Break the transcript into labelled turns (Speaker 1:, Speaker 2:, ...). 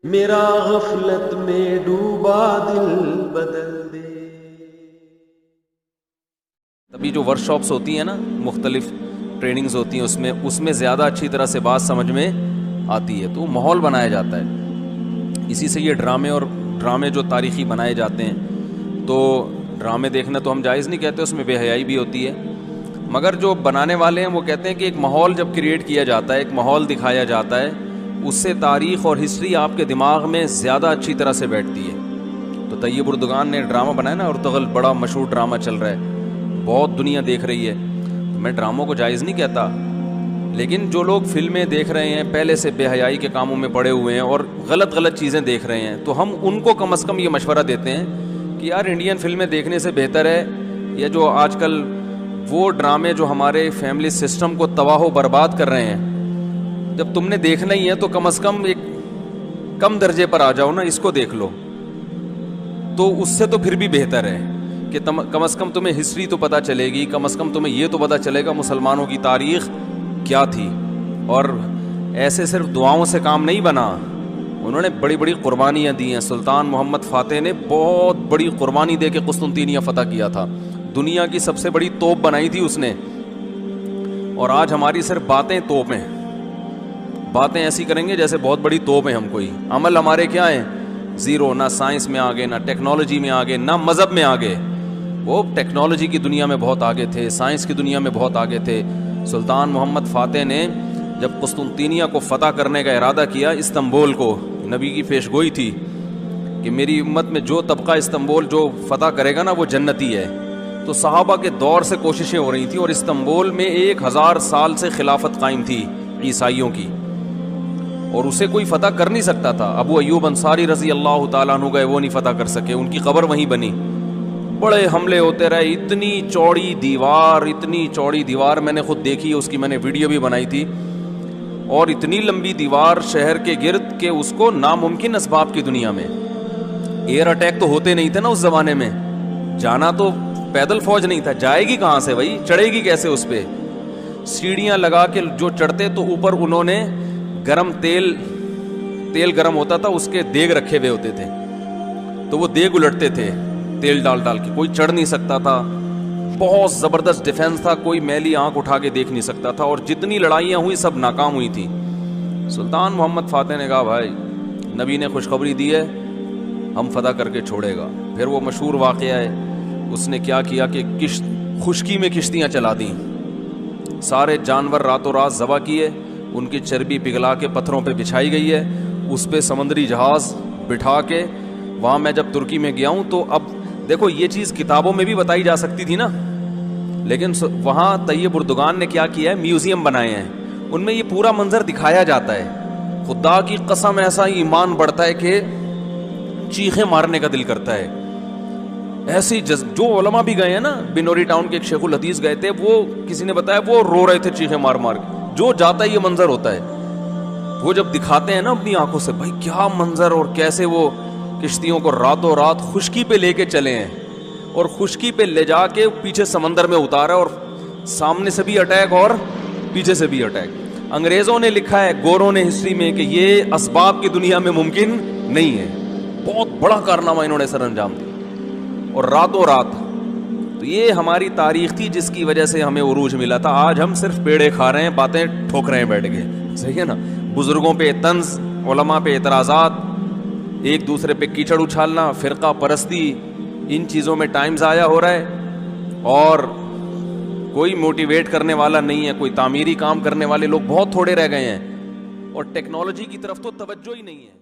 Speaker 1: میرا غفلت میں ڈوبا دل بدل دے.
Speaker 2: تبھی جو ورک شاپس ہوتی ہیں نا، مختلف ٹریننگز ہوتی ہیں، اس میں زیادہ اچھی طرح سے بات سمجھ میں آتی ہے. تو ماحول بنایا جاتا ہے. اسی سے یہ ڈرامے جو تاریخی بنائے جاتے ہیں، تو ڈرامے دیکھنا تو ہم جائز نہیں کہتے، اس میں بے حیائی بھی ہوتی ہے، مگر جو بنانے والے ہیں وہ کہتے ہیں کہ ایک ماحول جب کریٹ کیا جاتا ہے، ایک ماحول دکھایا جاتا ہے، اس سے تاریخ اور ہسٹری آپ کے دماغ میں زیادہ اچھی طرح سے بیٹھتی ہے. تو طیب اردگان نے ڈرامہ بنایا نا، ارطغرل بڑا مشہور ڈرامہ چل رہا ہے، بہت دنیا دیکھ رہی ہے. تو میں ڈراموں کو جائز نہیں کہتا، لیکن جو لوگ فلمیں دیکھ رہے ہیں، پہلے سے بے حیائی کے کاموں میں پڑے ہوئے ہیں اور غلط چیزیں دیکھ رہے ہیں، تو ہم ان کو کم از کم یہ مشورہ دیتے ہیں کہ یار انڈین فلمیں دیکھنے سے بہتر ہے یہ جو آج کل وہ ڈرامے جو ہمارے فیملی سسٹم کو تباہ و برباد کر رہے ہیں، جب تم نے دیکھنا ہی ہے تو کم از کم ایک کم درجے پر آ جاؤ نا، اس کو دیکھ لو. تو اس سے تو پھر بھی بہتر ہے کہ کم از کم تمہیں ہسٹری تو پتہ چلے گی، کم از کم تمہیں یہ تو پتہ چلے گا مسلمانوں کی تاریخ کیا تھی. اور ایسے صرف دعاؤں سے کام نہیں بنا، انہوں نے بڑی بڑی قربانیاں دی ہیں. سلطان محمد فاتح نے بہت بڑی قربانی دے کے قسطنطینیہ فتح کیا تھا. دنیا کی سب سے بڑی توپ بنائی تھی اس نے. اور آج ہماری صرف باتیں ایسی کریں گے جیسے بہت بڑی توپ ہیں ہم کوئی. عمل ہمارے کیا ہیں؟ زیرو. نہ سائنس میں آگے، نہ ٹیکنالوجی میں آگے، نہ مذہب میں آگے. وہ ٹیکنالوجی کی دنیا میں بہت آگے تھے، سائنس کی دنیا میں بہت آگے تھے. سلطان محمد فاتح نے جب قسطنطینیہ کو فتح کرنے کا ارادہ کیا، استنبول کو، نبی کی پیشگوئی تھی کہ میری امت میں جو طبقہ استنبول جو فتح کرے گا نا وہ جنتی ہے. تو صحابہ کے دور سے کوششیں ہو رہی تھیں، اور استنبول میں 1000 سال سے خلافت قائم تھی عیسائیوں کی، اور اسے کوئی فتح کر نہیں سکتا تھا. ابو ایوب انصاری رضی اللہ تعالیٰ عنہ گئے، وہ نہیں فتح کر سکے، ان کی قبر وہیں بنی. بڑے حملے ہوتے رہے، اتنی چوڑی دیوار میں نے خود دیکھی، اس کی میں نے ویڈیو بھی بنائی تھی. اور اتنی لمبی دیوار شہر کے گرد کہ اس کو ناممکن اسباب کی دنیا میں ایئر اٹیک تو ہوتے نہیں تھے نا اس زمانے میں، جانا تو پیدل فوج نہیں تھا، جائے گی کہاں سے بھائی، چڑھے گی کیسے اس پہ؟ سیڑھیاں لگا کے جو چڑھتے تو اوپر انہوں نے گرم تیل گرم ہوتا تھا، اس کے دیگ رکھے ہوئے ہوتے تھے، تو وہ دیگ الٹتے تھے تیل ڈال کے. کوئی چڑھ نہیں سکتا تھا، بہت زبردست ڈیفنس تھا، کوئی میلی آنکھ اٹھا کے دیکھ نہیں سکتا تھا، اور جتنی لڑائیاں ہوئی سب ناکام ہوئی تھی. سلطان محمد فاتح نے کہا بھائی نبی نے خوشخبری دی ہے، ہم فتح کر کے چھوڑے گا. پھر وہ مشہور واقعہ ہے، اس نے کیا کہ خشکی میں کشتیاں چلا دیں، سارے جانور راتوں رات ذبح کیے، ان کی چربی پگھلا کے پتھروں پہ بچھائی گئی ہے، اس پہ سمندری جہاز بٹھا کے. وہاں میں جب ترکی میں گیا ہوں تو اب دیکھو یہ چیز کتابوں میں بھی بتائی جا سکتی تھی نا، لیکن وہاں طیب اردگان نے کیا ہے، میوزیم بنائے ہیں، ان میں یہ پورا منظر دکھایا جاتا ہے. خدا کی قسم ایسا ایمان بڑھتا ہے کہ چیخیں مارنے کا دل کرتا ہے. ایسی جو علماء بھی گئے ہیں نا، بنوری ٹاؤن کے ایک شیخ الحدیث گئے تھے، وہ کسی نے بتایا وہ رو رہے تھے چیخیں مار کے. جو جاتا ہے یہ منظر ہوتا ہے، وہ جب دکھاتے ہیں نا اپنی آنکھوں سے، بھائی کیا منظر، اور کیسے وہ کشتیوں کو راتوں رات خشکی پہ لے کے چلے ہیں، اور خشکی پہ لے جا کے پیچھے سمندر میں اتارا، اور سامنے سے بھی اٹیک اور پیچھے سے بھی اٹیک. انگریزوں نے لکھا ہے، گوروں نے ہسٹری میں، کہ یہ اسباب کی دنیا میں ممکن نہیں ہے. بہت بڑا کارنامہ انہوں نے سر انجام دیا، اور راتوں رات. تو یہ ہماری تاریخ تھی جس کی وجہ سے ہمیں عروج ملا تھا. آج ہم صرف پیڑے کھا رہے ہیں، باتیں ٹھوک رہے ہیں بیٹھ کے، صحیح ہے نا. بزرگوں پہ طنز، علماء پہ اعتراضات، ایک دوسرے پہ کیچڑ اچھالنا، فرقہ پرستی، ان چیزوں میں ٹائم ضائع ہو رہا ہے، اور کوئی موٹیویٹ کرنے والا نہیں ہے، کوئی تعمیری کام کرنے والے لوگ بہت تھوڑے رہ گئے ہیں، اور ٹیکنالوجی کی طرف تو توجہ ہی نہیں ہے.